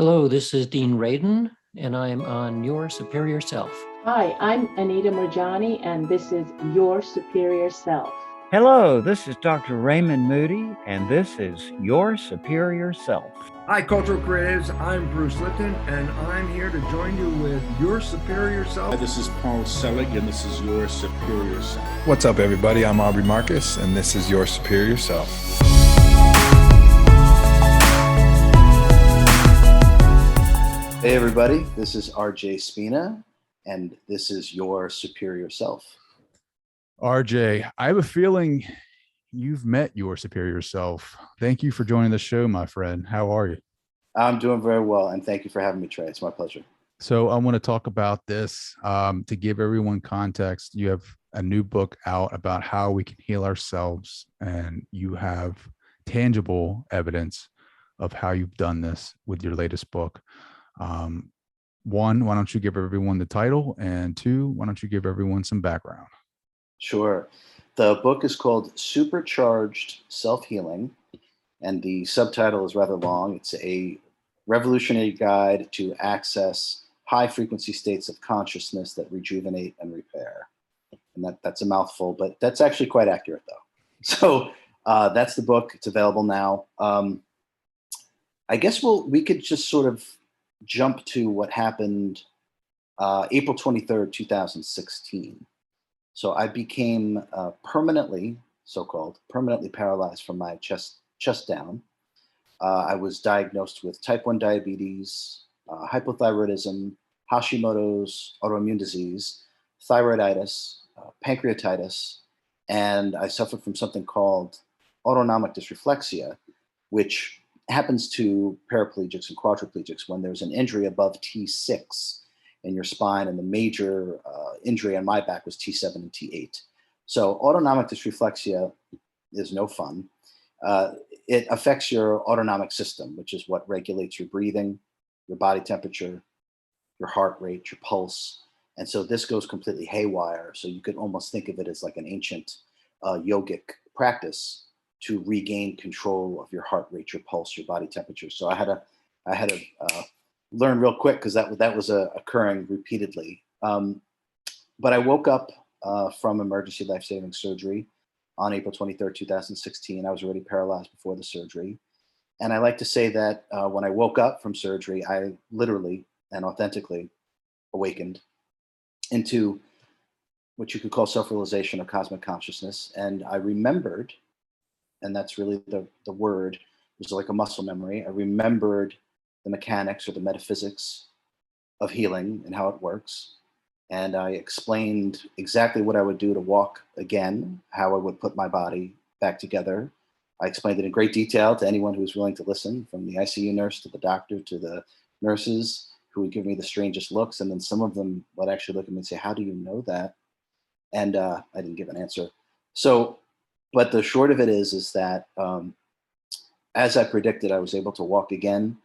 Hello, this is Dean Radin, and I'm on Your Superior Self. Hi, I'm Anita Murjani, and this is Your Superior Self. Hello, this is Dr. Raymond Moody, and this is Your Superior Self. Hi, Cultural Creatives. I'm Bruce Lipton, and I'm here to join you with Your Superior Self. This is Paul Selig, and this is Your Superior Self. What's up, everybody? I'm Aubrey Marcus, and this is Your Superior Self. Hey, everybody. This is RJ Spina, and this is Your Superior Self. RJ, I have a feeling you've met your superior self. Thank you for joining the show, my friend. How are you? I'm doing very well, and thank you for having me, Trey. It's my pleasure. So I want to talk about this to give everyone context. You have a new book out about how we can heal ourselves, and you have tangible evidence of how you've done this with your latest book. One, why don't you give everyone the title? And two, why don't you give everyone some background? Sure. The book is called Supercharged Self-Healing, and the subtitle is rather long. It's a revolutionary guide to access high-frequency states of consciousness that rejuvenate and repair. And that's a mouthful, but that's actually quite accurate, though. So that's the book. It's available now. I guess we could just sort of jump to what happened April 23rd, 2016. So I became so-called permanently paralyzed from my chest down. I was diagnosed with type 1 diabetes, hypothyroidism, Hashimoto's autoimmune disease, thyroiditis, pancreatitis, and I suffered from something called autonomic dysreflexia, which happens to paraplegics and quadriplegics when there's an injury above T6 in your spine, and the major injury on my back was T7 and T8. So autonomic dysreflexia is no fun. It affects your autonomic system, which is what regulates your breathing, your body temperature, your heart rate, your pulse. And so this goes completely haywire. So you could almost think of it as like an ancient yogic practice to regain control of your heart rate, your pulse, your body temperature. So I had to learn real quick because that was occurring repeatedly. But I woke up from emergency life-saving surgery on April 23rd, 2016. I was already paralyzed before the surgery. And I like to say that when I woke up from surgery, I literally and authentically awakened into what you could call self-realization or cosmic consciousness. And I remembered, and that's really the word, it was like a muscle memory. I remembered the mechanics or the metaphysics of healing and how it works. And I explained exactly what I would do to walk again, how I would put my body back together. I explained it in great detail to anyone who was willing to listen, from the ICU nurse to the doctor to the nurses, who would give me the strangest looks. And then some of them would actually look at me and say, "How do you know that?" And I didn't give an answer. So, but the short of it is that as I predicted, I was able to walk again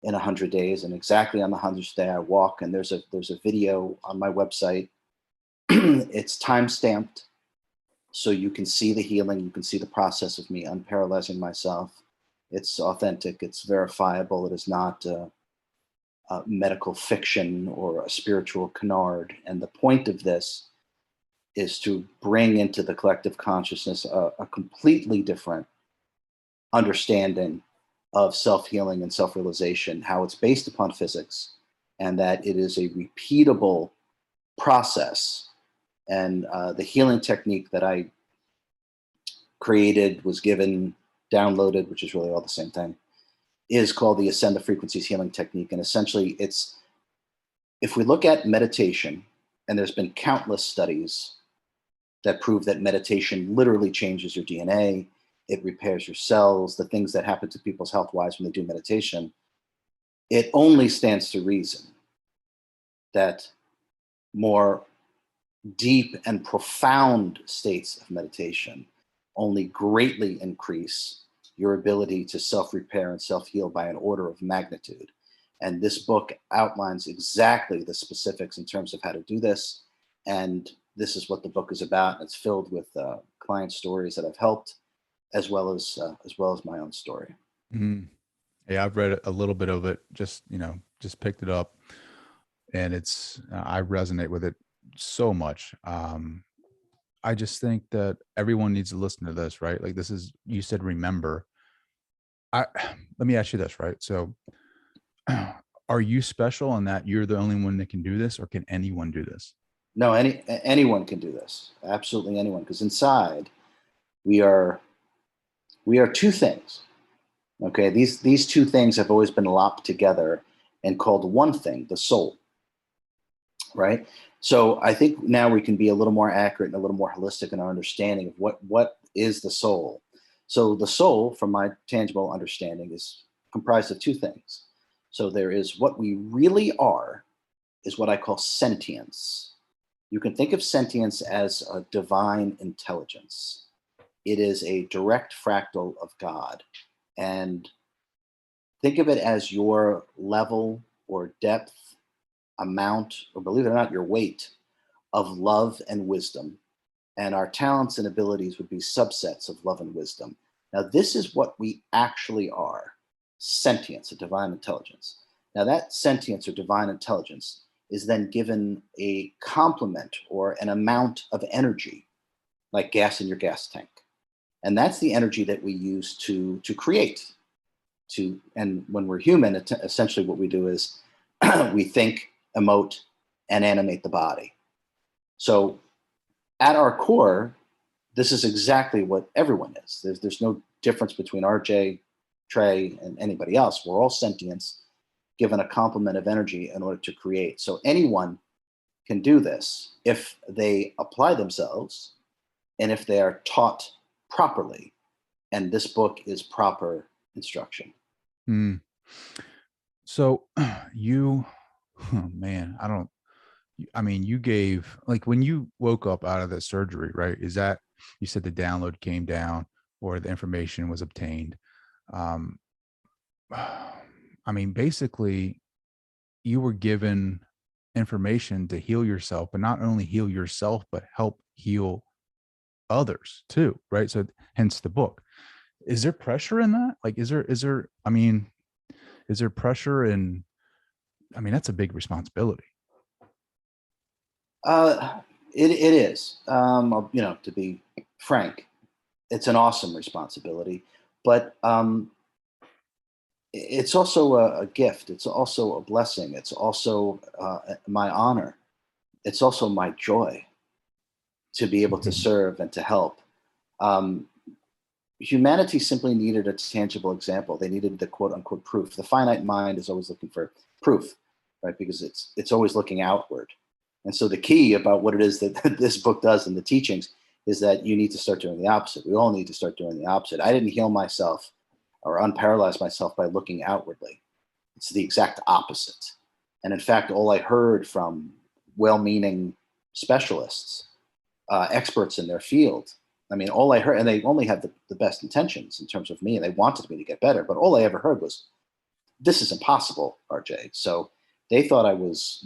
in 100 days, and exactly on the 100th day I walk. And there's a video on my website. It's time stamped, so you can see the healing, you can see the process of me unparalyzing myself. It's authentic, it's verifiable. It is not medical fiction or a spiritual canard. And the point of this is to bring into the collective consciousness a completely different understanding of self-healing and self-realization, how it's based upon physics, and that it is a repeatable process. And the healing technique that I created, was given, downloaded, which is really all the same thing, is called the Ascend the Frequencies Healing Technique. And essentially if we look at meditation, and there's been countless studies that prove that meditation literally changes your DNA, it repairs your cells, the things that happen to people's health-wise when they do meditation, it only stands to reason that more deep and profound states of meditation only greatly increase your ability to self-repair and self-heal by an order of magnitude. And this book outlines exactly the specifics in terms of how to do this. And this is what the book is about. It's filled with client stories that I've helped, as well as my own story. Mm. Yeah, I've read a little bit of it, just, just picked it up, and I resonate with it so much. I just think that everyone needs to listen to this, right? Like, you said, remember. Let me ask you this, right? So, are you special in that you're the only one that can do this, or can anyone do this? No, anyone can do this. Absolutely anyone, because inside we are two things. Okay, these two things have always been lopped together and called one thing, the soul. Right. So I think now we can be a little more accurate and a little more holistic in our understanding of what is the soul. So the soul, from my tangible understanding, is comprised of two things. So there is what we really are, is what I call sentience. You can think of sentience as a divine intelligence. It is a direct fractal of God. And think of it as your level or depth, amount, or believe it or not, your weight of love and wisdom. And our talents and abilities would be subsets of love and wisdom. Now, this is what we actually are: sentience, a divine intelligence. Now, that sentience or divine intelligence is then given a complement or an amount of energy, like gas in your gas tank. And that's the energy that we use to create. And when we're human, essentially what we do is we think, emote, and animate the body. So at our core, this is exactly what everyone is. There's no difference between RJ, Trey, and anybody else. We're all sentients, given a complement of energy in order to create. So anyone can do this if they apply themselves and if they are taught properly. And this book is proper instruction. Hmm. So you, oh man, you gave, like, when you woke up out of that surgery, right? Is that, you said the download came down or the information was obtained. Um, basically you were given information to heal yourself, but not only heal yourself, but help heal others too, right? So hence the book. Is there pressure in that? Like, is there pressure in, that's a big responsibility. It is, to be frank, it's an awesome responsibility, but it's also a gift. It's also a blessing. It's also my honor. It's also my joy to be able to serve and to help. Humanity simply needed a tangible example. They needed the quote unquote proof. The finite mind is always looking for proof, right? Because it's always looking outward. And so the key about what it is that this book does in the teachings is that you need to start doing the opposite. We all need to start doing the opposite. I didn't heal myself or unparalyze myself by looking outwardly. It's the exact opposite. And in fact, all I heard from well-meaning specialists, experts in their field, all I heard, and they only had the best intentions in terms of me, and they wanted me to get better, but all I ever heard was, this is impossible, RJ. So they thought I was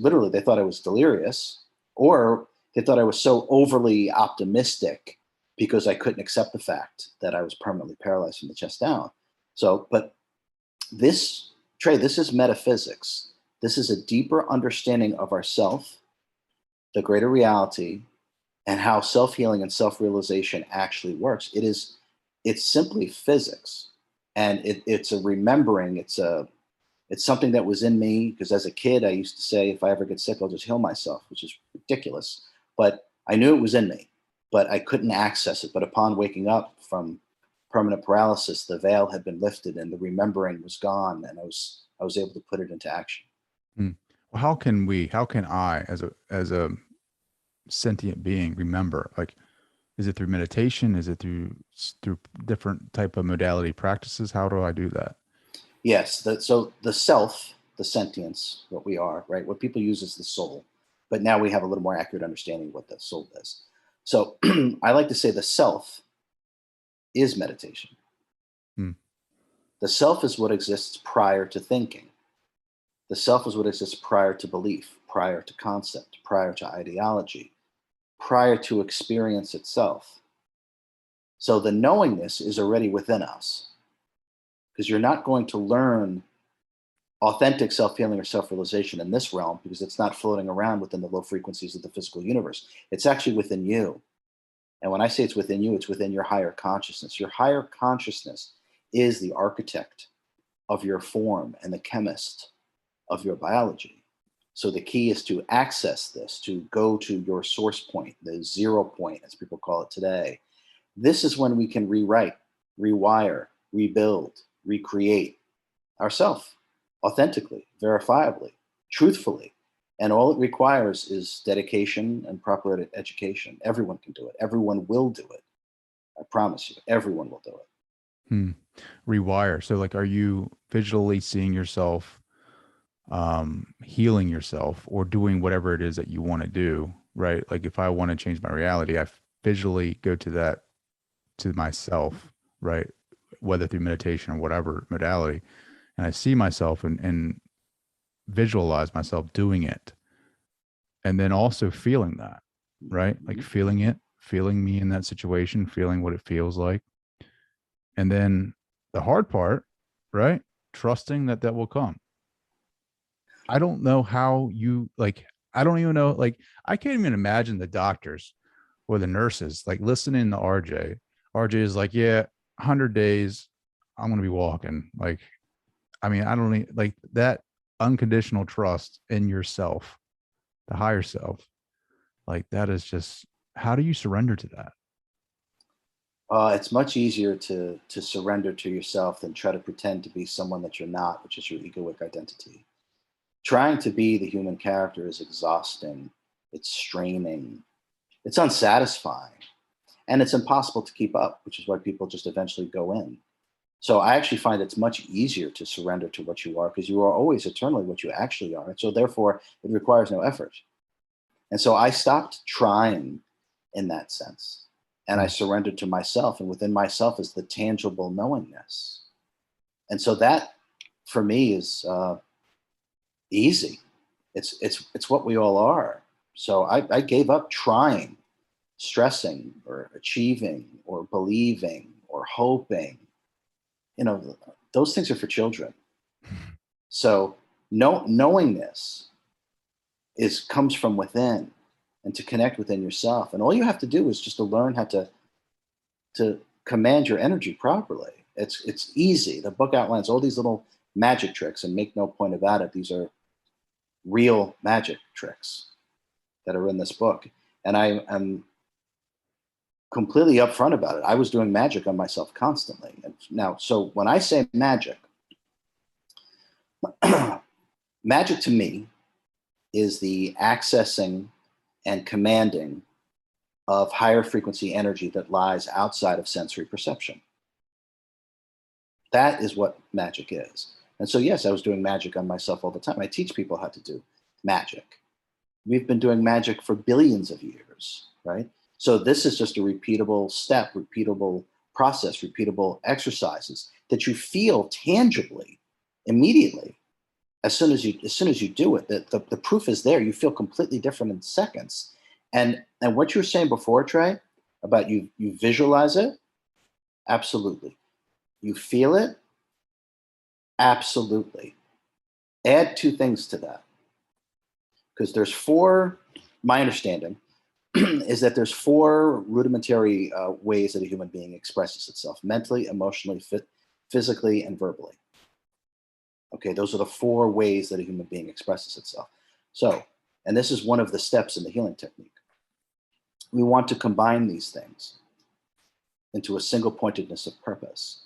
delirious, or they thought I was so overly optimistic because I couldn't accept the fact that I was permanently paralyzed from the chest down. So, but this, Trey, this is metaphysics. This is a deeper understanding of ourself, the greater reality, and how self-healing and self-realization actually works. It's simply physics. And it's a remembering, it's something that was in me, because as a kid, I used to say, if I ever get sick, I'll just heal myself, which is ridiculous. But I knew it was in me, but I couldn't access it. But upon waking up from permanent paralysis, the veil had been lifted and the remembering was gone, and I was able to put it into action. Well, how can I, as a sentient being, remember? Like, is it through meditation? Is it through different type of modality practices? How do I do that? Yes. So the self, the sentience, what we are, right? What people use is the soul, but now we have a little more accurate understanding of what the soul is. So I like to say the self is meditation. The self is what exists prior to thinking. The self is what exists prior to belief, prior to concept, prior to ideology, prior to experience itself. So the knowingness is already within us, because you're not going to learn authentic self-healing or self-realization in this realm, because it's not floating around within the low frequencies of the physical universe. It's actually within you. And when I say it's within you, it's within your higher consciousness. Your higher consciousness is the architect of your form and the chemist of your biology. So the key is to access this, to go to your source point, the 0 point, as people call it today. This is when we can rewrite, rewire, rebuild, recreate ourselves authentically, verifiably, truthfully. And all it requires is dedication and proper education. Everyone can do it. Everyone will do it. I promise you, everyone will do it. Rewire. So like, are you visually seeing yourself healing yourself or doing whatever it is that you want to do, right? Like if I want to change my reality, I visually go to that, to myself, right? Whether through meditation or whatever modality. And I see myself and visualize myself doing it. And then also feeling that, right? Like feeling it, feeling me in that situation, feeling what it feels like. And then the hard part, right? Trusting that that will come. I don't know how you, like, I don't even know, like, I can't even imagine the doctors or the nurses, like listening to RJ. RJ is like, yeah, 100 days, I'm going to be walking. Like, I mean, I don't need, like, that unconditional trust in yourself, the higher self. Like, that is just, how do you surrender to that? It's much easier to surrender to yourself than try to pretend to be someone that you're not, which is your egoic identity. Trying to be the human character is exhausting. It's straining. It's unsatisfying. And it's impossible to keep up, which is why people just eventually go in. So I actually find it's much easier to surrender to what you are, because you are always eternally what you actually are. And so therefore, it requires no effort. And so I stopped trying in that sense. And I surrendered to myself. And within myself is the tangible knowingness. And so that, for me, is easy. It's what we all are. So I gave up trying, stressing, or achieving, or believing, or hoping. You know, those things are for children. So knowingness comes from within, and to connect within yourself. And all you have to do is just to learn how to command your energy properly. It's easy. The book outlines all these little magic tricks, and make no point about it, these are real magic tricks that are in this book. And I am completely upfront about it. I was doing magic on myself constantly. And now, so when I say magic, magic to me is the accessing and commanding of higher frequency energy that lies outside of sensory perception. That is what magic is. And so, yes, I was doing magic on myself all the time. I teach people how to do magic. We've been doing magic for billions of years, right? So this is just a repeatable step, repeatable process, repeatable exercises that you feel tangibly, immediately, as soon as you do it. The proof is there. You feel completely different in seconds. And what you were saying before, Trey, about you visualize it, absolutely. You feel it, absolutely. Add two things to that, because there's four. My understanding is that there's four rudimentary ways that a human being expresses itself: mentally, emotionally, physically, and verbally. Okay, those are the four ways that a human being expresses itself. So, and this is one of the steps in the healing technique. We want to combine these things into a single pointedness of purpose.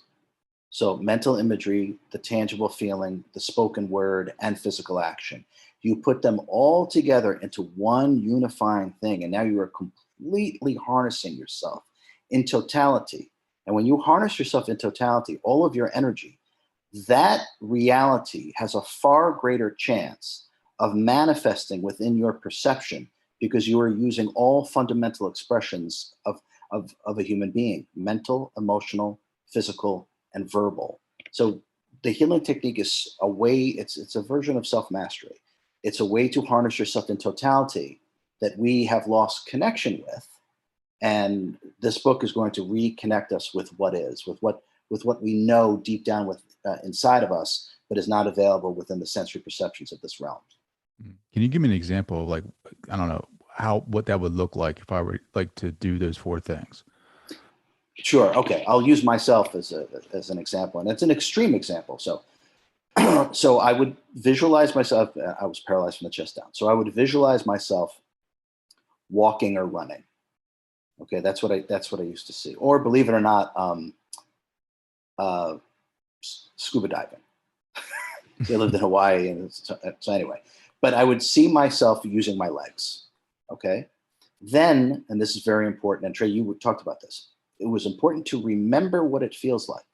So mental imagery, the tangible feeling, the spoken word, and physical action. You put them all together into one unifying thing, and now you are completely harnessing yourself in totality. And when you harness yourself in totality, all of your energy, that reality has a far greater chance of manifesting within your perception, because you are using all fundamental expressions of a human being: mental, emotional, physical, and verbal. So the healing technique is a way, it's a version of self-mastery. It's a way to harness yourself in totality that we have lost connection with. And this book is going to reconnect us with what is, with what we know deep down inside of us, but is not available within the sensory perceptions of this realm. Can you give me an example of, like, I don't know, what that would look like if I were like to do those 4 things? Sure. Okay. I'll use myself as an example, and it's an extreme example. So, so I would visualize myself. I was paralyzed from the chest down. So I would visualize myself walking or running. Okay. That's what I used to see. Or, believe it or not, scuba diving. I lived in Hawaii, and so anyway, but I would see myself using my legs. Okay. Then, and this is very important, and Trey, you talked about this. It was important to remember what it feels like.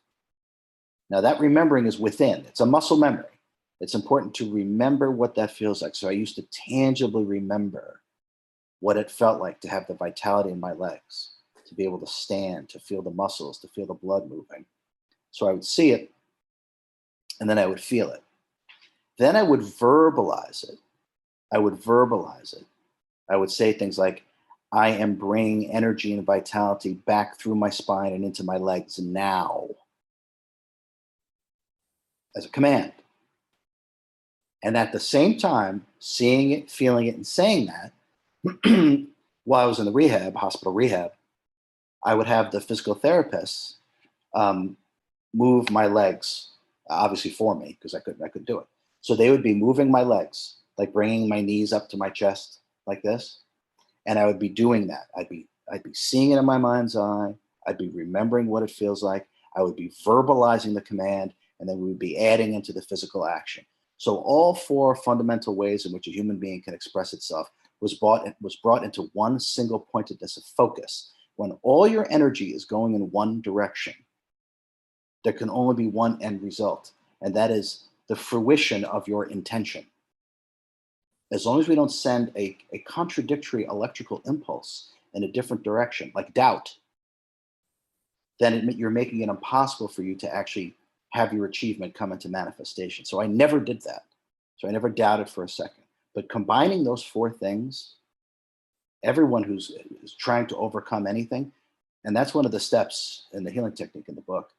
Now, that remembering is within. It's a muscle memory. It's important to remember what that feels like. So I used to tangibly remember what it felt like to have the vitality in my legs, to be able to stand, to feel the muscles, to feel the blood moving. So I would see it, and then I would feel it. Then I would verbalize it. I would say things like, I am bringing energy and vitality back through my spine and into my legs now, as a command. And at the same time, seeing it, feeling it, and saying that, while I was in the hospital rehab, I would have the physical therapists move my legs, obviously for me, because I couldn't do it. So they would be moving my legs, like bringing my knees up to my chest like this. And I would be doing that. I'd be seeing it in my mind's eye. I'd be remembering what it feels like. I would be verbalizing the command, and then we would be adding into the physical action. So all 4 fundamental ways in which a human being can express itself was brought into one single pointedness of focus. When all your energy is going in one direction, there can only be one end result, and that is the fruition of your intention. As long as we don't send a contradictory electrical impulse in a different direction, like doubt, then you're making it impossible for you to actually have your achievement come into manifestation. So I never did that. So I never doubted for a second. But combining those 4 things, everyone who's trying to overcome anything, and that's one of the steps in the healing technique in the book,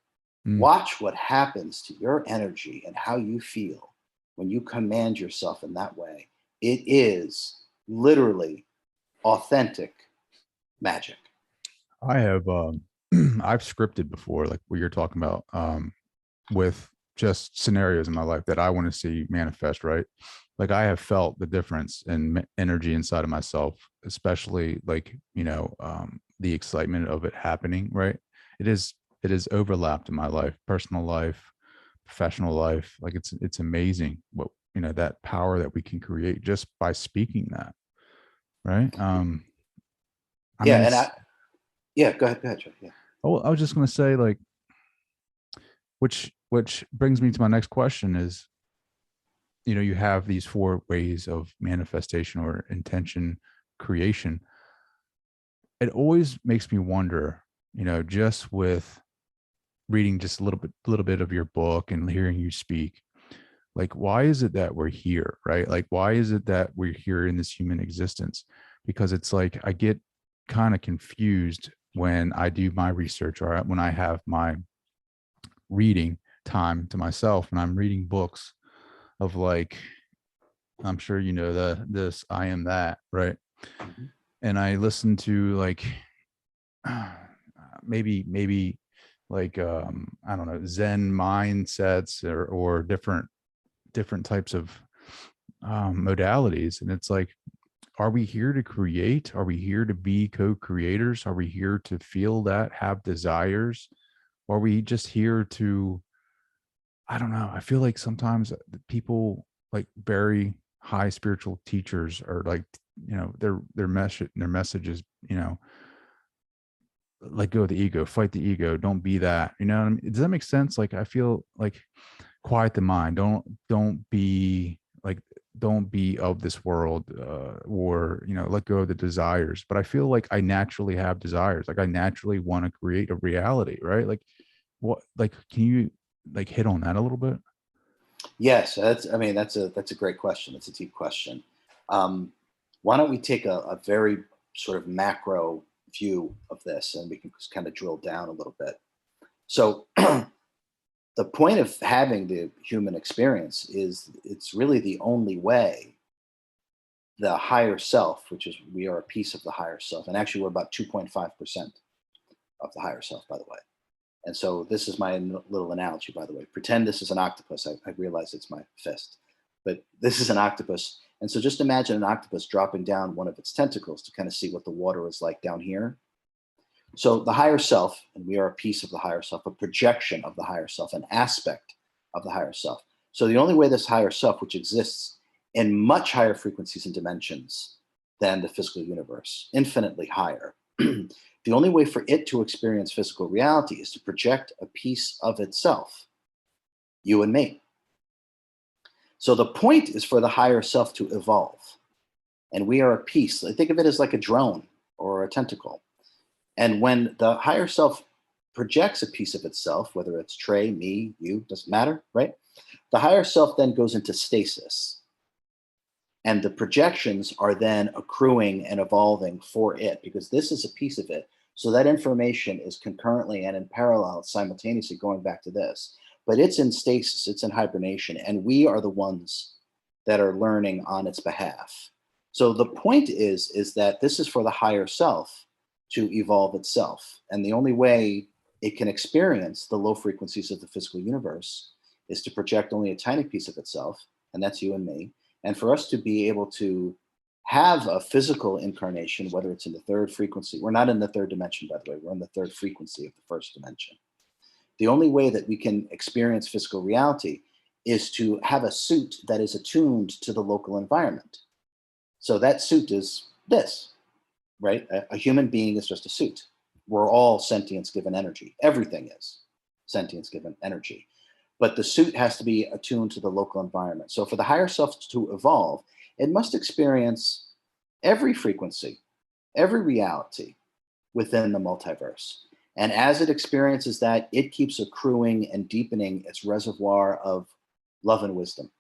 watch what happens to your energy and how you feel when you command yourself in that way. It is literally authentic magic. I have I've scripted before, like what you're talking about, with just scenarios in my life that I want to see manifest, right? Like I have felt the difference in energy inside of myself, especially like, the excitement of it happening, right? It is overlapped in my life, personal life, professional life. Like it's amazing what, that power that we can create just by speaking that. Right. Go ahead, Trey. Yeah. Oh, I was just going to say, like, which brings me to my next question is, you have these 4 ways of manifestation or intention creation. It always makes me wonder, just with reading just a little bit of your book and hearing you speak, like, why is it that we're here, right? Like, why is it that we're here in this human existence? Because it's like, I get kind of confused when I do my research or when I have my reading time to myself and I'm reading books of, like, I'm sure this I am that, right? Mm-hmm. And I listen to, like, maybe like I don't know, Zen mindsets or different types of modalities, and it's like, are we here to create? Are we here to be co-creators? Are we here to feel that, have desires? Or are we just here to, I don't know. I feel like sometimes people, like very high spiritual teachers, are like, their message is, let go of the ego, fight the ego, don't be that. You know what I mean? Does that make sense? Like, I feel like, quiet the mind. Don't be of this world, or let go of the desires. But I feel like I naturally have desires. Like I naturally want to create a reality, right? Like, what? Like, can you hit on that a little bit? Yes, that's a great question. It's a deep question. Why don't we take a very sort of macro view of this, and we can just kind of drill down a little bit. So the the point of having the human experience is it's really the only way the higher self, which is we are a piece of the higher self, and actually we're about 2.5% of the higher self, by the way. And so this is my little analogy, by the way. Pretend this is an octopus. I realize it's my fist, but this is an octopus. And so just imagine an octopus dropping down one of its tentacles to kind of see what the water is like down here. So the higher self, and we are a piece of the higher self, a projection of the higher self, an aspect of the higher self. So the only way this higher self, which exists in much higher frequencies and dimensions than the physical universe, infinitely higher, the only way for it to experience physical reality is to project a piece of itself, you and me. So the point is for the higher self to evolve. And we are a piece. Think of it as like a drone or a tentacle. And when the higher self projects a piece of itself, whether it's Trey, me, you, doesn't matter, right? The higher self then goes into stasis. And the projections are then accruing and evolving for it because this is a piece of it. So that information is concurrently and in parallel, simultaneously going back to this. But it's in stasis, it's in hibernation, and we are the ones that are learning on its behalf. So the point is that this is for the higher self to evolve itself. And the only way it can experience the low frequencies of the physical universe is to project only a tiny piece of itself, and that's you and me. And for us to be able to have a physical incarnation, whether it's in the third frequency, we're not in the third dimension, by the way, we're in the third frequency of the first dimension. The only way that we can experience physical reality is to have a suit that is attuned to the local environment. So that suit is this, right? A human being is just a suit. We're all sentience given energy. Everything is sentience given energy. But the suit has to be attuned to the local environment. So for the higher self to evolve, it must experience every frequency, every reality within the multiverse. And as it experiences that, it keeps accruing and deepening its reservoir of love and wisdom.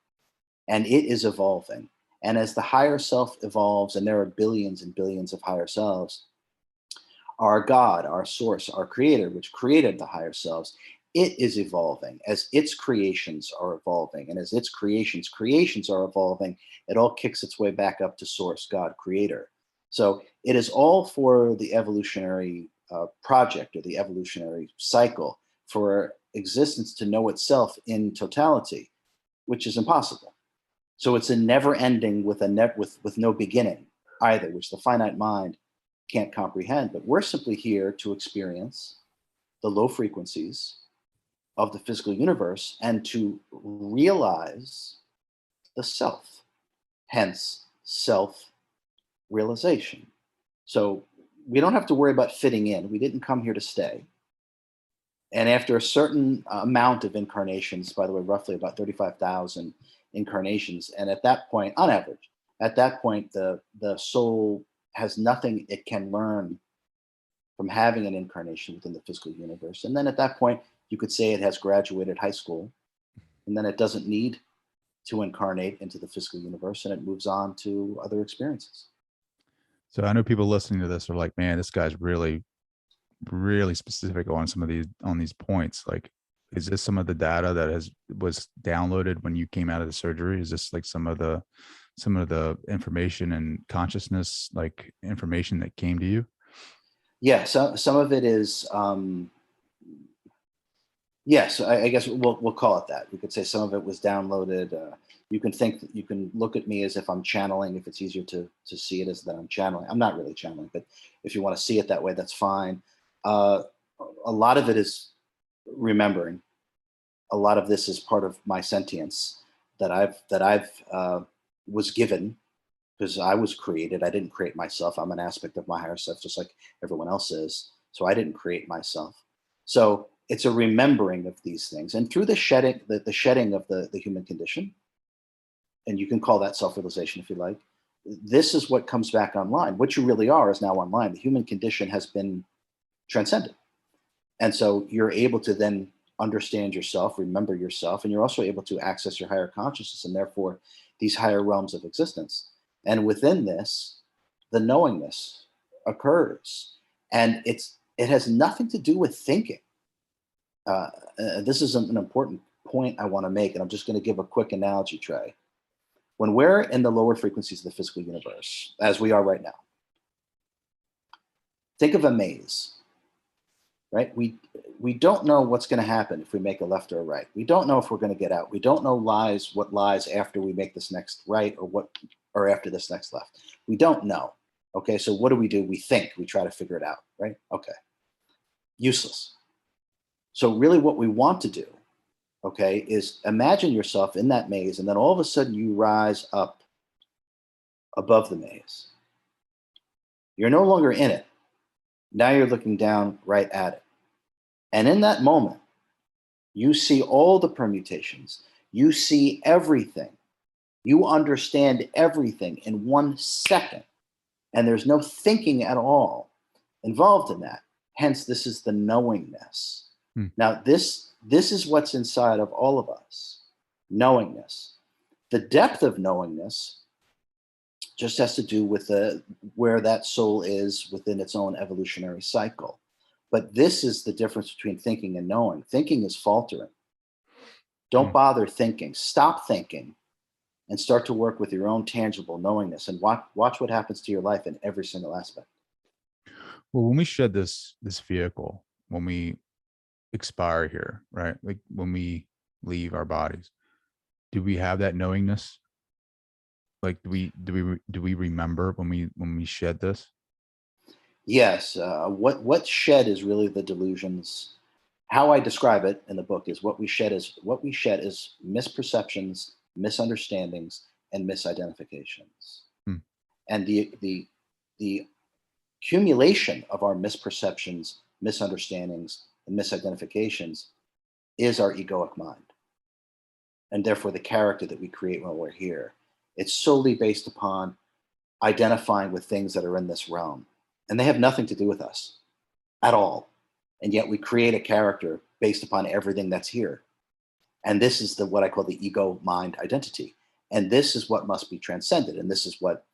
And it is evolving. And as the higher self evolves, and there are billions and billions of higher selves, our God, our source, our creator, which created the higher selves, it is evolving as its creations are evolving. And as its creations are evolving, it all kicks its way back up to source, God, creator. So it is all for the evolutionary project or the evolutionary cycle for existence to know itself in totality, which is impossible. So it's a never ending with no beginning either, which the finite mind can't comprehend. But we're simply here to experience the low frequencies of the physical universe and to realize the self, hence self-realization. So we don't have to worry about fitting in. We didn't come here to stay. And after a certain amount of incarnations, by the way, roughly about 35,000 incarnations, and at that point, on average, at that point, the soul has nothing it can learn from having an incarnation within the physical universe. And then at that point, you could say it has graduated high school, and then it doesn't need to incarnate into the physical universe, and it moves on to other experiences. So I know people listening to this are like, man, this guy's really, really specific on some of these points. Like, is this some of the data that was downloaded when you came out of the surgery? Is this like some of the information and consciousness, like information that came to you? Yeah, so some of it is, yes, I guess we'll call it that. We could say some of it was downloaded. You can look at me as if I'm channeling, if it's easier to see it as that I'm channeling. I'm not really channeling, but if you want to see it that way, that's fine. A lot of it is remembering. A lot of this is part of my sentience that I've was given because I was created. I didn't create myself. I'm an aspect of my higher self, just like everyone else is. So I didn't create myself. So it's a remembering of these things. And through the shedding of the human condition, and you can call that self-realization if you like, this is what comes back online. What you really are is now online. The human condition has been transcended. And so you're able to then understand yourself, remember yourself, and you're also able to access your higher consciousness and therefore these higher realms of existence. And within this, the knowingness occurs. And it has nothing to do with thinking. this is an important point I want to make, and I'm just going to give a quick analogy, Trey. When we're in the lower frequencies of the physical universe, as we are right now, think of a maze, right? We don't know what's going to happen if we make a left or a right. We don't know if we're going to get out. We don't know what lies after we make this next right or after this next left. We don't know. Okay, so what do? We think. We try to figure it out, right? Okay. Useless. So really what we want to do, okay, is imagine yourself in that maze, and then all of a sudden you rise up above the maze. You're no longer in it. Now you're looking down right at it. And in that moment, you see all the permutations. You see everything. You understand everything in 1 second. And there's no thinking at all involved in that. Hence, this is the knowingness. Now, this is what's inside of all of us, knowingness. The depth of knowingness just has to do with where that soul is within its own evolutionary cycle. But this is the difference between thinking and knowing. Thinking is faltering. Don't bother thinking. Stop thinking and start to work with your own tangible knowingness, and watch what happens to your life in every single aspect. Well, when we shed this vehicle, when we expire here, right? Like when we leave our bodies, do we have that knowingness? Like, do we remember when we shed this? Yes. What shed is really the delusions. How I describe it in the book is what we shed is misperceptions, misunderstandings, and misidentifications. And the accumulation of our misperceptions, misunderstandings, and misidentifications is our egoic mind, and therefore the character that we create when we're here. It's solely based upon identifying with things that are in this realm, and they have nothing to do with us at all. And yet we create a character based upon everything that's here. And this is what I call the ego mind identity. And this is what must be transcended. And this is what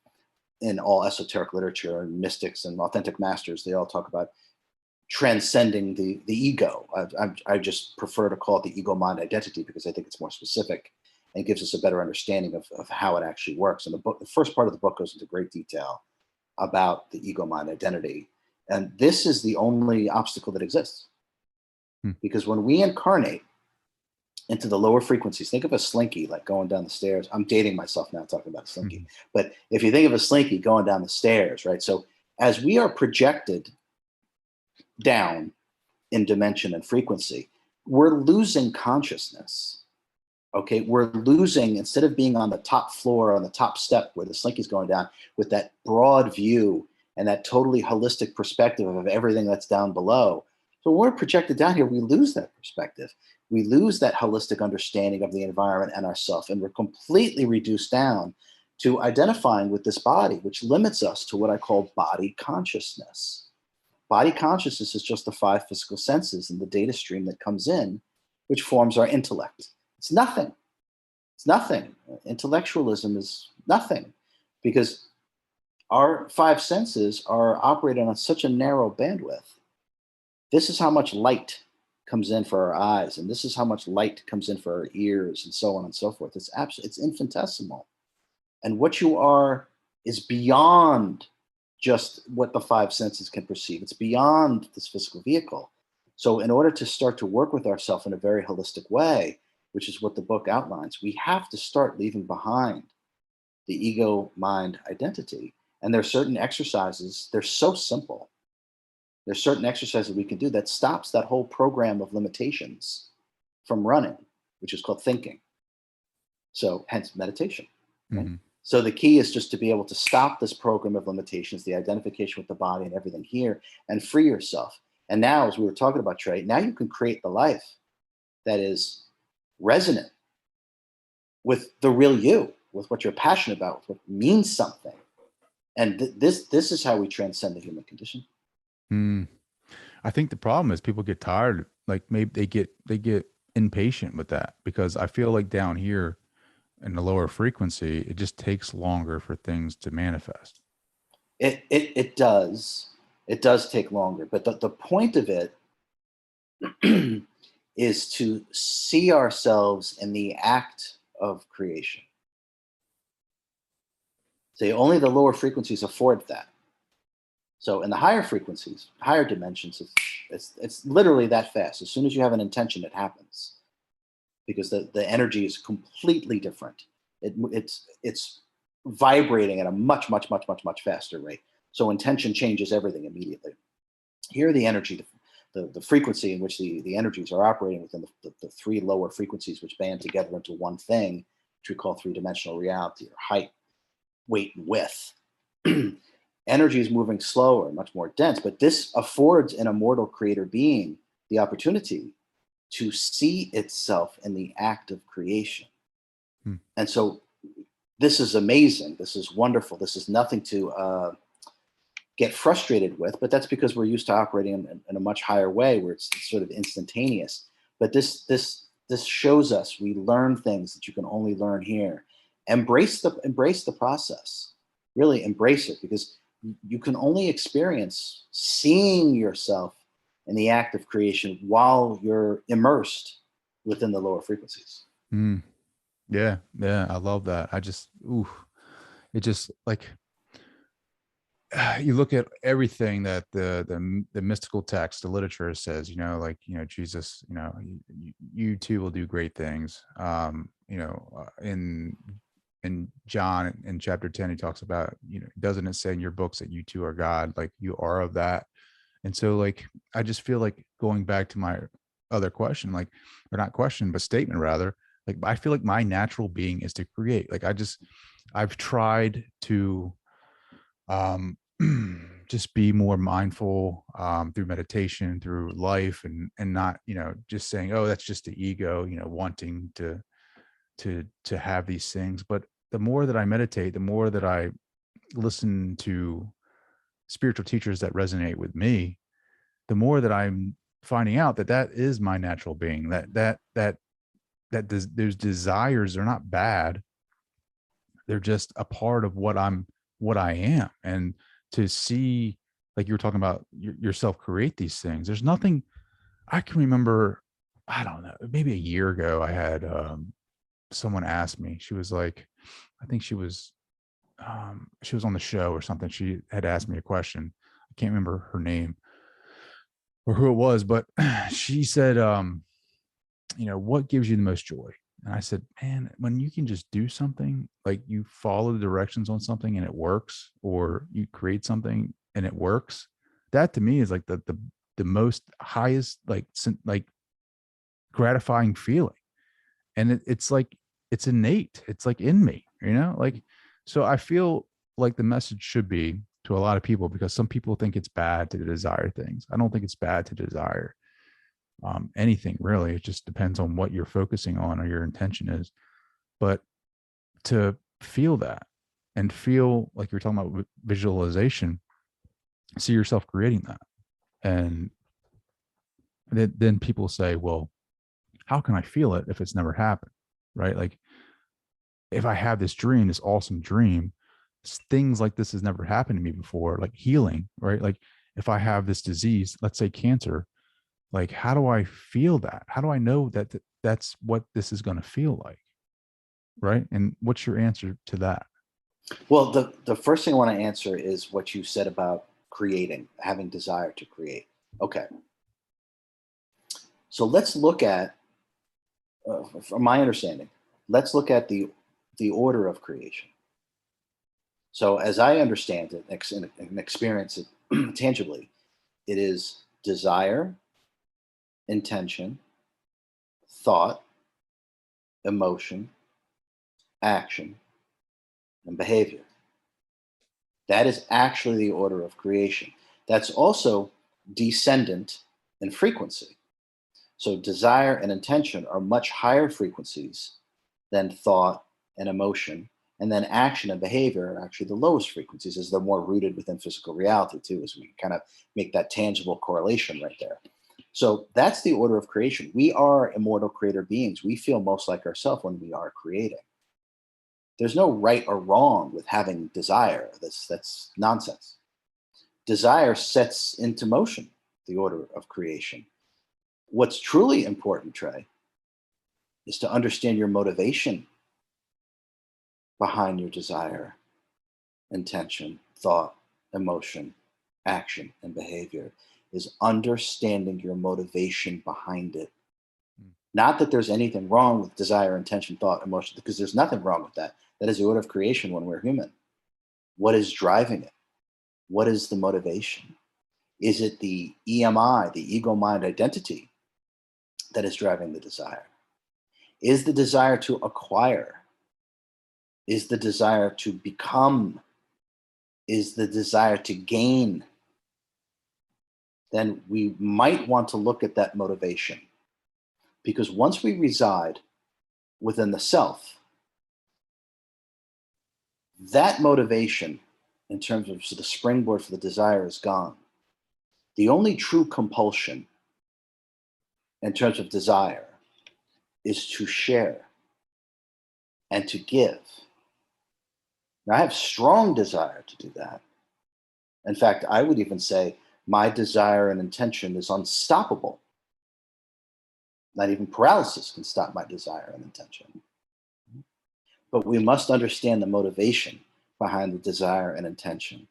in all esoteric literature and mystics and authentic masters, they all talk about transcending the ego. I just prefer to call it the ego mind identity because I think it's more specific and gives us a better understanding of how it actually works. And the first part of the book goes into great detail about the ego mind identity. And this is the only obstacle that exists. Because when we incarnate into the lower frequencies, think of a slinky like going down the stairs. I'm dating myself now talking about a slinky. But if you think of a slinky going down the stairs, right? So as we are projected down in dimension and frequency, we're losing consciousness. Okay, we're losing, instead of being on the top floor, on the top step where the slinky's going down with that broad view and that totally holistic perspective of everything that's down below. So when we're projected down here, we lose that perspective. We lose that holistic understanding of the environment and ourself, and we're completely reduced down to identifying with this body, which limits us to what I call body consciousness. Body consciousness is just the 5 physical senses and the data stream that comes in, which forms our intellect. It's nothing. It's nothing. Intellectualism is nothing, because our 5 senses are operating on such a narrow bandwidth. This is how much light comes in for our eyes, and this is how much light comes in for our ears, and so on and so forth. It's infinitesimal. And what you are is beyond just what the 5 senses can perceive. It's beyond this physical vehicle. So in order to start to work with ourselves in a very holistic way, which is what the book outlines, we have to start leaving behind the ego mind identity. And there are certain exercises, they're so simple. There's certain exercises we can do that stops that whole program of limitations from running, which is called thinking. So hence meditation. Right? So the key is just to be able to stop this program of limitations, the identification with the body and everything here, and free yourself. And now, as we were talking about, Trey, now you can create the life that is resonant with the real you, with what you're passionate about, with what means something. And this is how we transcend the human condition. I think the problem is people get tired. Like maybe they get impatient with that, because I feel like down here in the lower frequency, it just takes longer for things to manifest. It does take longer, but the point of it is to see ourselves in the act of creation. See, only the lower frequencies afford that. So in the higher frequencies, higher dimensions, it's literally that fast. As soon as you have an intention, it happens, because the energy is completely different. It's vibrating at a much faster rate. So intention changes everything immediately. Here, the energy, the frequency in which the energies are operating within the three lower frequencies, which band together into one thing, which we call three-dimensional reality, or height, weight, and width. Energy is moving slower, much more dense, but this affords an immortal creator being the opportunity to see itself in the act of creation. And so this is amazing. This is wonderful. This is nothing to get frustrated with, but that's because we're used to operating in a much higher way, where it's sort of instantaneous. But this shows us we learn things that you can only learn here. Embrace the process. Really embrace it, because you can only experience seeing yourself in the act of creation while you're immersed within the lower frequencies. Yeah, I love that. It just like, you look at everything that the mystical text, the literature says, like, Jesus, you too will do great things. In John, in chapter 10, he talks about, doesn't it say in your books that you too are God? Like, you are of that. And so, like, I just feel like, going back to my other question, like, or not question, but statement rather, like, I feel like my natural being is to create. Like, I've tried to just be more mindful through meditation, through life, and not, just saying, oh, that's just the ego, wanting to have these things. But the more that I meditate, the more that I listen to spiritual teachers that resonate with me, the more that I'm finding out that is my natural being, that those desires are not bad. They're just a part of what I am. And to see, like you were talking about, yourself create these things. There's nothing I can remember. I don't know, maybe a year ago, I had someone asked me, she was like, I think she was on the show or something. She had asked me a question. I can't remember her name or who it was, but she said, what gives you the most joy? And I said, man, when you can just do something, like you follow the directions on something and it works, or you create something and it works, that to me is like the most highest, like gratifying feeling. And it's like, it's innate. It's like in me, like, so I feel like the message should be to a lot of people, because some people think it's bad to desire things. I don't think it's bad to desire anything, really. It just depends on what you're focusing on or your intention is. But to feel that, and feel like you're talking about visualization, see yourself creating that. And then people say, well, how can I feel it if it's never happened? Right? Like, if I have this dream, this awesome dream, things like this has never happened to me before, like healing, right? Like, if I have this disease, let's say cancer, like, how do I feel that? How do I know that that's what this is going to feel like? Right? And what's your answer to that? Well, the first thing I want to answer is what you said about creating, having desire to create. Okay. So let's look at, from my understanding, let's look at the order of creation. So as I understand it and experience it tangibly, it is desire, intention, thought, emotion, action, and behavior. That is actually the order of creation. That's also descendant in frequency. So desire and intention are much higher frequencies than thought and emotion. And then action and behavior are actually the lowest frequencies, as they're more rooted within physical reality too, as we kind of make that tangible correlation right there. So that's the order of creation. We are immortal creator beings. We feel most like ourselves when we are creating. There's no right or wrong with having desire. That's nonsense. Desire sets into motion the order of creation. What's truly important, Trey, is to understand your motivation behind your desire, intention, thought, emotion, action, and behavior, is understanding your motivation behind it. Not that there's anything wrong with desire, intention, thought, emotion, because there's nothing wrong with that. That is the order of creation when we're human. What is driving it? What is the motivation? Is it the EMI, the ego mind identity, that is driving the desire? Is the desire to acquire? Is the desire to become? Is the desire to gain? Then we might want to look at that motivation. Because once we reside within the self, that motivation, in terms of the springboard for the desire, is gone. The only true compulsion in terms of desire is to share and to give. Now, I have strong desire to do that. In fact, I would even say my desire and intention is unstoppable. Not even paralysis can stop my desire and intention. But we must understand the motivation behind the desire and intention.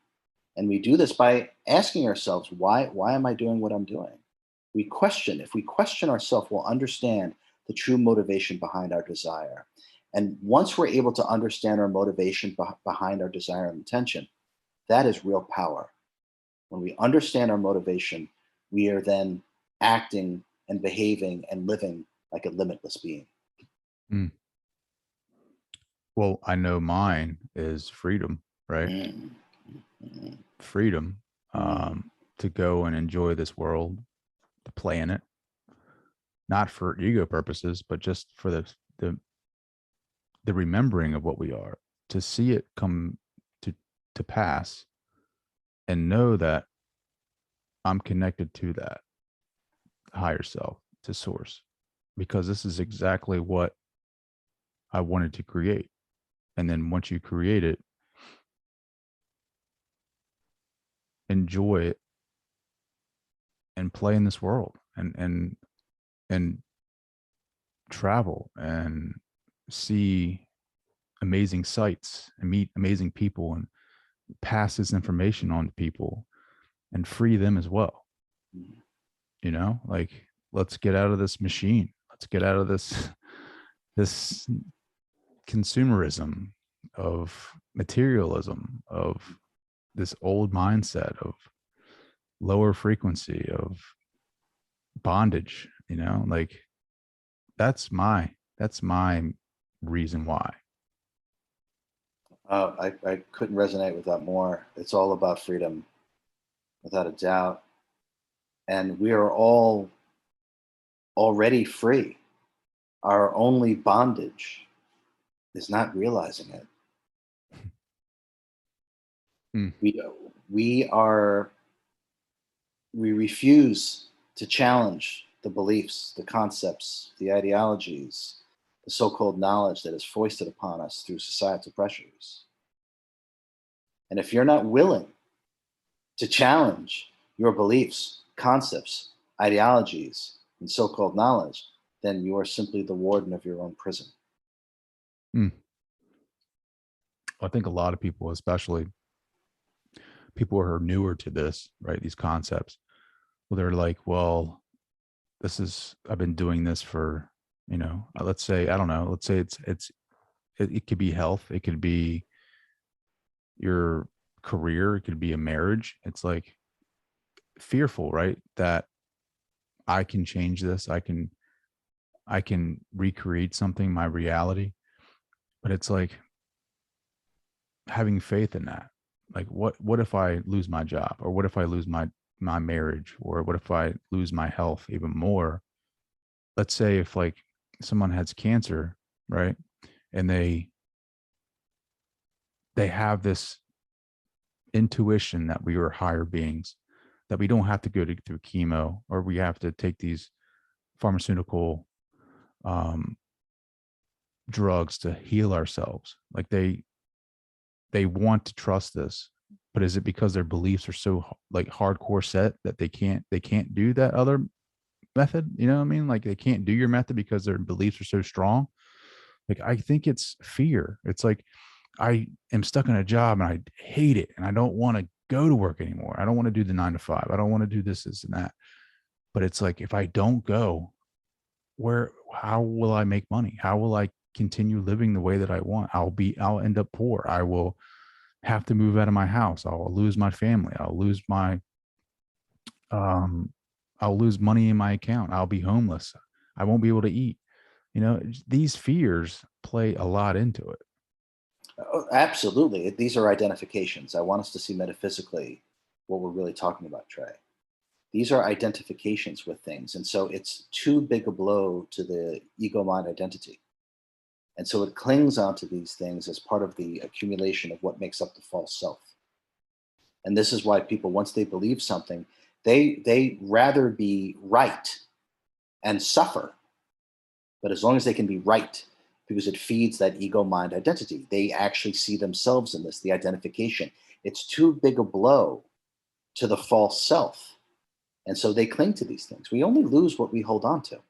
And we do this by asking ourselves, why am I doing what I'm doing? We question. If we question ourselves, we'll understand the true motivation behind our desire. And once we're able to understand our motivation behind our desire and intention, that is real power. When we understand our motivation, we are then acting and behaving and living like a limitless being. Mm. Well, I know mine is freedom, right? Freedom to go and enjoy this world, to play in it, not for ego purposes, but just for the remembering of what we are, to see it come to pass, and know that I'm connected to that higher self, to source, because this is exactly what I wanted to create. And then once you create it, enjoy it and play in this world, and travel and see amazing sights and meet amazing people and pass this information on to people and free them as well. You know, like, let's get out of this machine. Let's get out of this consumerism, of materialism, of this old mindset of lower frequency, of bondage, you know, like that's my reason why. I couldn't resonate with that more. It's all about freedom, without a doubt. And we are all already free. Our only bondage is not realizing it. We refuse to challenge the beliefs, the concepts, the ideologies, the so-called knowledge that is foisted upon us through societal pressures. And if you're not willing to challenge your beliefs, concepts, ideologies, and so-called knowledge, then you are simply the warden of your own prison. I think a lot of people, especially people who are newer to this, right, these concepts, well, they're like, well, I've been doing this for, you know, let's say, I don't know, let's say it could be health, it could be your career, it could be a marriage. It's like fearful, right, that I can change this, I can recreate something, my reality. But it's like having faith in that. Like, what if I lose my job, or what if I lose my marriage, or what if I lose my health even more? Let's say if like someone has cancer, right, and they have this intuition that we are higher beings, that we don't have to go through chemo, or we have to take these pharmaceutical drugs to heal ourselves. Like they want to trust this, but is it because their beliefs are so like hardcore set that they can't do that other method. You know what I mean? Like they can't do your method because their beliefs are so strong. Like I think it's fear. It's like I am stuck in a job and I hate it and I don't want to go to work anymore. I don't want to do the 9 to 5. I don't want to do this and that. But it's like if I don't go, how will I make money? How will I continue living the way that I want? I'll end up poor. I will have to move out of my house. I'll lose my family. I'll lose money in my account. I'll be homeless. I won't be able to eat. You know, these fears play a lot into it. Oh, absolutely. These are identifications. I want us to see metaphysically what we're really talking about, Trey. These are identifications with things. And so it's too big a blow to the ego mind identity. And so it clings onto these things as part of the accumulation of what makes up the false self. And this is why people, once they believe something, they rather be right and suffer. But as long as they can be right, because it feeds that ego mind identity, they actually see themselves in this, the identification. It's too big a blow to the false self. And so they cling to these things. We only lose what we hold on to.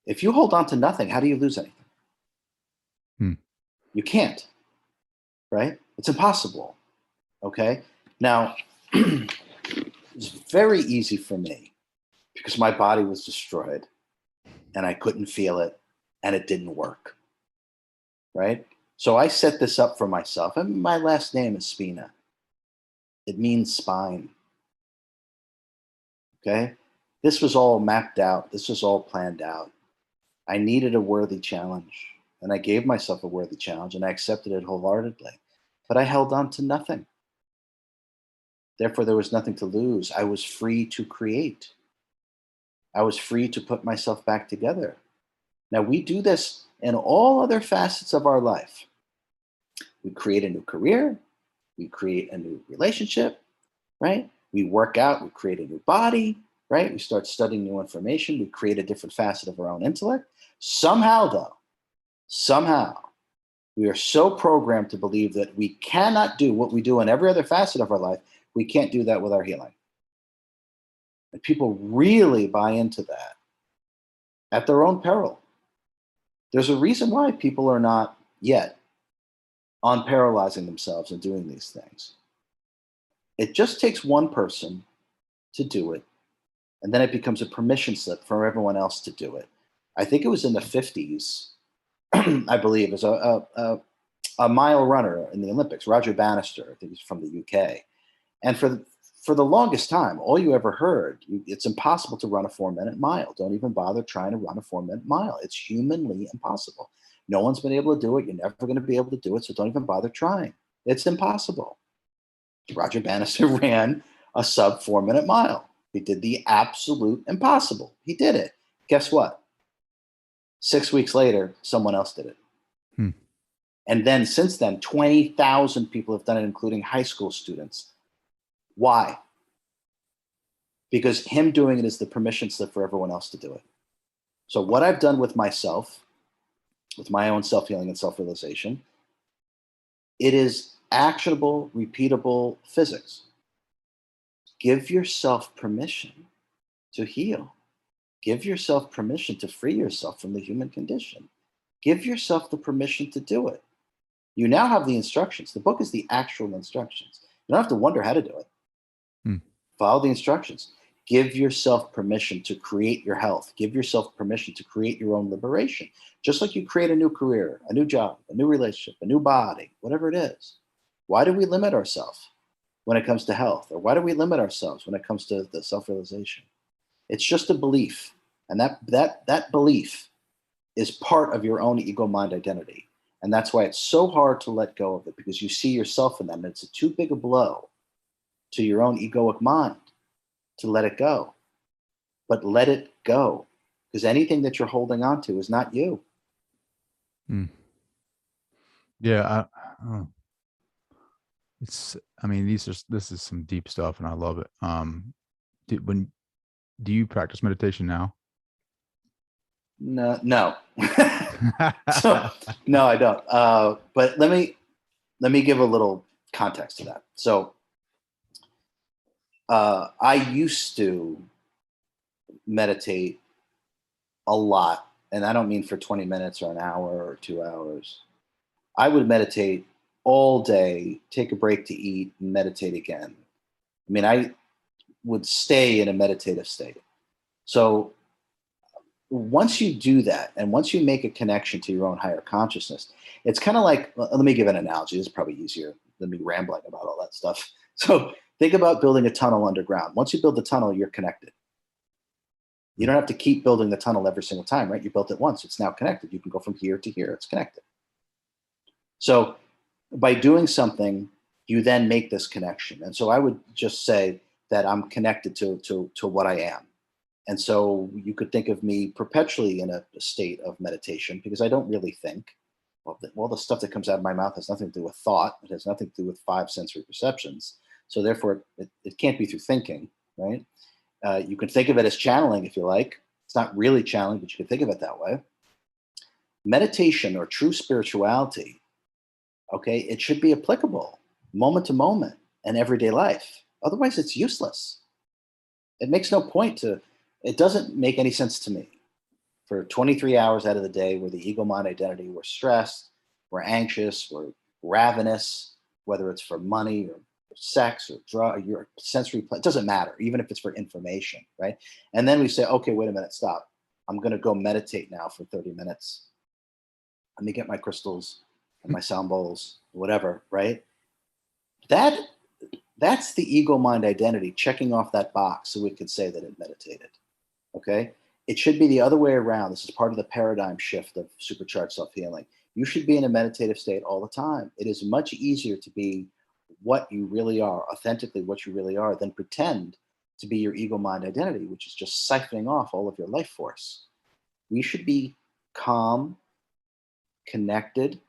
If you hold on to nothing, how do you lose anything? You can't, right? It's impossible, okay? Now, it's very easy for me because my body was destroyed and I couldn't feel it and it didn't work, right? So I set this up for myself. And my last name is Spina. It means spine, okay? This was all mapped out. This was all planned out. I needed a worthy challenge, and I gave myself a worthy challenge, and I accepted it wholeheartedly. But I held on to nothing. Therefore, there was nothing to lose. I was free to create. I was free to put myself back together. Now, we do this in all other facets of our life. We create a new career. We create a new relationship, right? We work out. We create a new body, right? We start studying new information. We create a different facet of our own intellect. Somehow, though, we are so programmed to believe that we cannot do what we do in every other facet of our life. We can't do that with our healing. And people really buy into that at their own peril. There's a reason why people are not yet unparalyzing themselves and doing these things. It just takes one person to do it, and then it becomes a permission slip for everyone else to do it. I think it was in the 50s, I believe, as a mile runner in the Olympics, Roger Bannister, I think he's from the UK. And for the longest time, all you ever heard, it's impossible to run a 4-minute mile. Don't even bother trying to run a 4-minute mile. It's humanly impossible. No one's been able to do it. You're never going to be able to do it, so don't even bother trying. It's impossible. Roger Bannister ran a sub 4-minute mile. He did the absolute impossible. He did it. Guess what? 6 weeks later, someone else did it. And then since then, 20,000 people have done it, including high school students. Why? Because him doing it is the permission slip for everyone else to do it. So what I've done with myself, with my own self-healing and self-realization, it is actionable, repeatable physics. Give yourself permission to heal. Give yourself permission to free yourself from the human condition. Give yourself the permission to do it. You now have the instructions. The book is the actual instructions. You don't have to wonder how to do it. Follow the instructions. Give yourself permission to create your health. Give yourself permission to create your own liberation. Just like you create a new career, a new job, a new relationship, a new body, whatever it is. Why do we limit ourselves when it comes to health? Or why do we limit ourselves when it comes to the self-realization? It's just a belief. And that belief is part of your own ego mind identity. And that's why it's so hard to let go of it, because you see yourself in that, and it's too big a blow to your own egoic mind to let it go. But let it go, because anything that you're holding on to is not you. Yeah, this is some deep stuff, and I love it. Do you practice meditation now? No. So, no, I don't. But let me give a little context to that. So I used to meditate a lot, and I don't mean for 20 minutes or an hour or 2 hours. I would meditate all day, take a break to eat, and meditate again. I mean, I would stay in a meditative state. So once you do that, and once you make a connection to your own higher consciousness, it's kind of like, let me give an analogy. This is probably easier than me rambling about all that stuff. So think about building a tunnel underground. Once you build the tunnel, you're connected. You don't have to keep building the tunnel every single time, right? You built it once, it's now connected. You can go from here to here, it's connected. So by doing something, you then make this connection. And so I would just say that I'm connected to what I am. And so you could think of me perpetually in a state of meditation, because I don't really think. Well, all the stuff that comes out of my mouth has nothing to do with thought. It has nothing to do with 5 sensory perceptions. So therefore, it can't be through thinking, right? You can think of it as channeling if you like. It's not really channeling, but you can think of it that way. Meditation or true spirituality, okay, it should be applicable moment to moment and everyday life. Otherwise, it's useless. It makes no point to, it doesn't make any sense to me for 23 hours out of the day where the ego, mind, identity, we're stressed, we're anxious, we're ravenous, whether it's for money or sex or drug, your sensory play, it doesn't matter, even if it's for information, right? And then we say, okay, wait a minute, stop. I'm going to go meditate now for 30 minutes. Let me get my crystals and my sound bowls, whatever, right? That's the ego, mind, identity checking off that box so we could say that it meditated, okay? It should be the other way around. This is part of the paradigm shift of supercharged self-healing. You should be in a meditative state all the time. It is much easier to be what you really are, authentically what you really are, than pretend to be your ego, mind, identity, which is just siphoning off all of your life force. We should be calm, connected,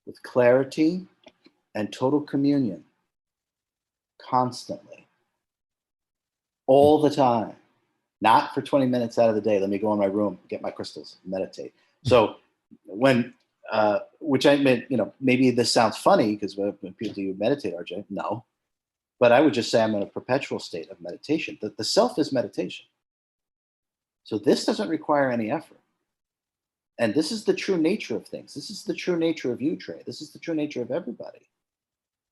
with clarity and total communion, constantly, all the time. Not for 20 minutes out of the day. Let me go in my room, get my crystals, meditate. So when, which I meant, maybe this sounds funny because when people do you meditate, RJ? No. But I would just say I'm in a perpetual state of meditation. The self is meditation. So this doesn't require any effort. And this is the true nature of things. This is the true nature of you, Trey. This is the true nature of everybody.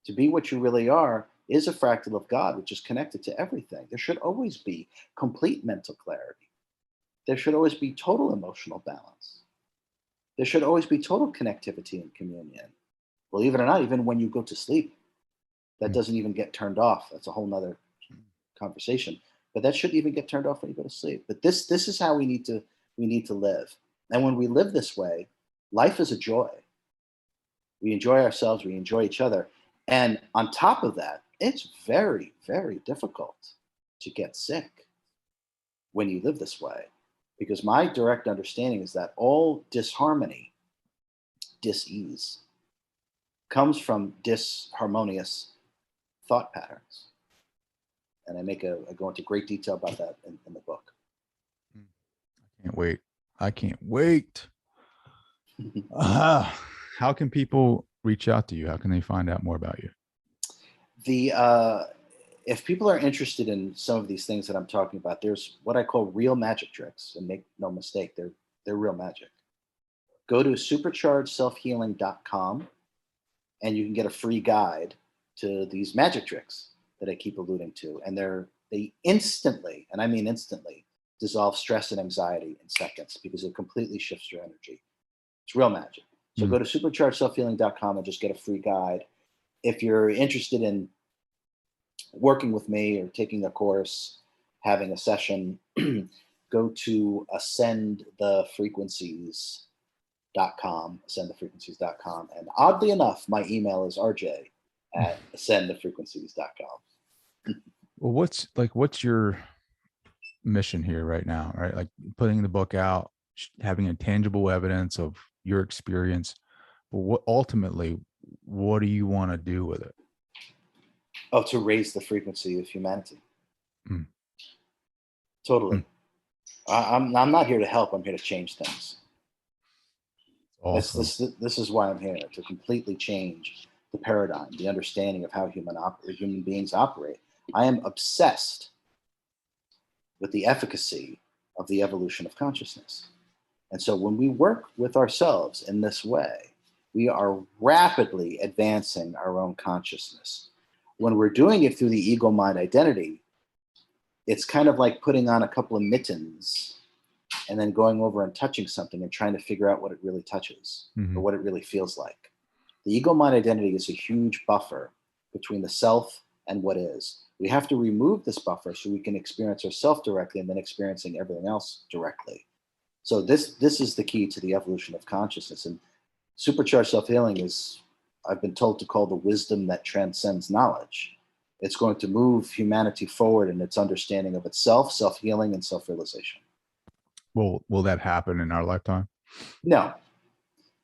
To be what you really are is a fractal of God, which is connected to everything. There should always be complete mental clarity. There should always be total emotional balance. There should always be total connectivity and communion. Believe it or not, even when you go to sleep, that doesn't even get turned off. That's a whole nother conversation. But that shouldn't even get turned off when you go to sleep. But this is how we need to live. And when we live this way, life is a joy. We enjoy ourselves, we enjoy each other. And on top of that, it's very, very difficult to get sick when you live this way. Because my direct understanding is that all disharmony, dis-ease, comes from disharmonious thought patterns. And I go into great detail about that in the book. I can't wait. How can people reach out to you? How can they find out more about you? If people are interested in some of these things that I'm talking about, there's what I call real magic tricks, and make no mistake, they're real magic. Go to superchargedselfhealing.com and you can get a free guide to these magic tricks that I keep alluding to. And they instantly, and I mean instantly, dissolve stress and anxiety in seconds because it completely shifts your energy. It's real magic. So go to superchargedselfhealing.com and just get a free guide. If you're interested in working with me or taking a course, having a session, go to ascendthefrequencies.com, ascendthefrequencies.com. And oddly enough, my email is rj@ascendthefrequencies.com. Well, what's your mission here right now, right? Like putting the book out, having a tangible evidence of your experience, but what do you want to do with it? Oh, to raise the frequency of humanity. Totally. I'm not here to help. I'm here to change things. Awesome. This is why I'm here, to completely change the paradigm, the understanding of how human beings operate. I am obsessed with the efficacy of the evolution of consciousness. And so when we work with ourselves in this way, we are rapidly advancing our own consciousness. When we're doing it through the ego mind identity, it's kind of like putting on a couple of mittens and then going over and touching something and trying to figure out what it really touches or what it really feels like. The ego mind identity is a huge buffer between the self and what is. We have to remove this buffer so we can experience ourselves directly and then experiencing everything else directly. So this is the key to the evolution of consciousness. And supercharged self-healing is, I've been told to call the wisdom that transcends knowledge. It's going to move humanity forward in its understanding of itself, self-healing, and self-realization. Will that happen in our lifetime? No,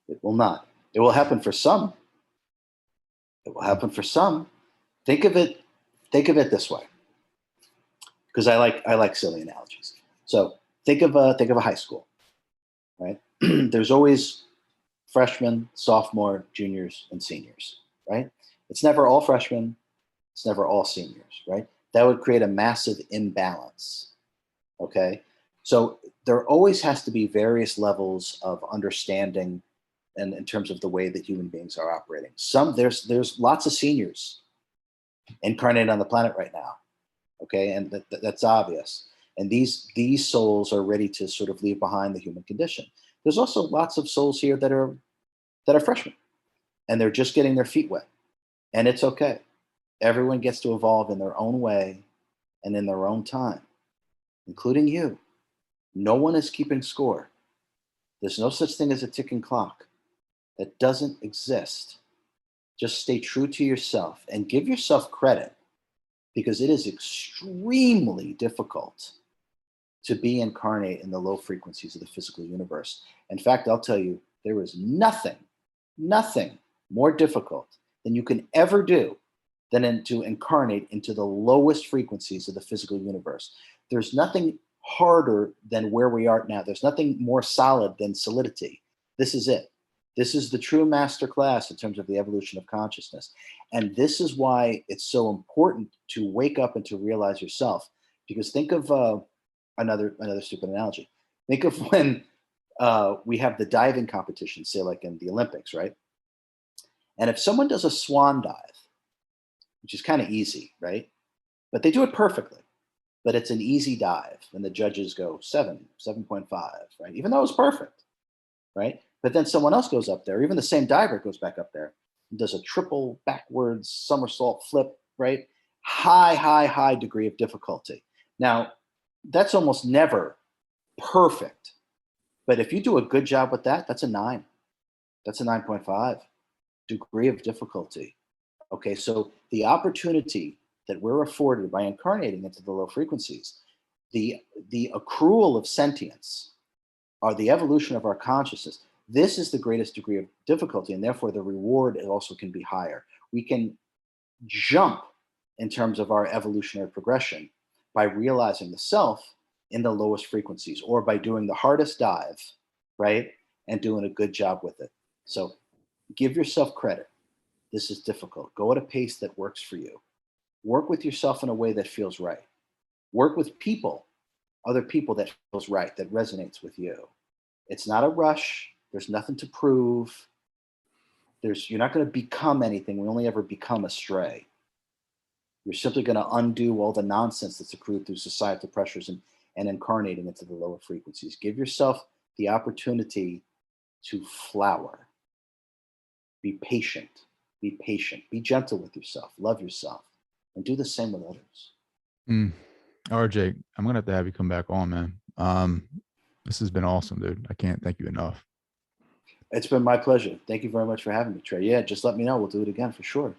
it will not. It will happen for some. It will happen for some. Think of it this way, because I like silly analogies. So think of a high school, right? There's always freshmen, sophomore, juniors, and seniors, right? It's never all freshmen. It's never all seniors, right? That would create a massive imbalance, okay? So there always has to be various levels of understanding and in terms of the way that human beings are operating. There's lots of seniors incarnated on the planet right now, okay? And that's obvious. And these souls are ready to sort of leave behind the human condition. There's also lots of souls here that are freshmen, and they're just getting their feet wet, and it's okay. Everyone gets to evolve in their own way and in their own time, including you. No one is keeping score. There's no such thing as a ticking clock. That doesn't exist. Just stay true to yourself and give yourself credit, because it is extremely difficult to be incarnate in the low frequencies of the physical universe. In fact, I'll tell you, there is nothing more difficult than you can ever do than to incarnate into the lowest frequencies of the physical universe. There's nothing harder than where we are now. There's nothing more solid than solidity. This is it. This is the true master class in terms of the evolution of consciousness. And this is why it's so important to wake up and to realize yourself. Because think of another stupid analogy. Think of when we have the diving competition, say like in the Olympics, right? And if someone does a swan dive, which is kind of easy, right? But they do it perfectly. But it's an easy dive, and the judges go 7.5, right? Even though it's perfect, right? But then someone else goes up there, even the same diver goes back up there and does a triple backwards somersault flip, right? High degree of difficulty. Now, that's almost never perfect. But if you do a good job with that, that's a 9. That's a 9.5 degree of difficulty. Okay, so the opportunity that we're afforded by incarnating into the low frequencies, the accrual of sentience, or the evolution of our consciousness, this is the greatest degree of difficulty, and therefore the reward also can be higher. We can jump in terms of our evolutionary progression by realizing the self in the lowest frequencies, or by doing the hardest dive, right, and doing a good job with it. So give yourself credit. This is difficult. Go at a pace that works for you. Work with yourself in a way that feels right. Work with people, other people that feels right, that resonates with you. It's not a rush. There's nothing to prove. You're not going to become anything. We only ever become astray. You're simply going to undo all the nonsense that's accrued through societal pressures and incarnating into the lower frequencies. Give yourself the opportunity to flower. Be patient. Be patient. Be gentle with yourself. Love yourself. And do the same with others. RJ, I'm going to have you come back on, man. This has been awesome, dude. I can't thank you enough. It's been my pleasure. Thank you very much for having me, Trey. Yeah, just let me know. We'll do it again for sure.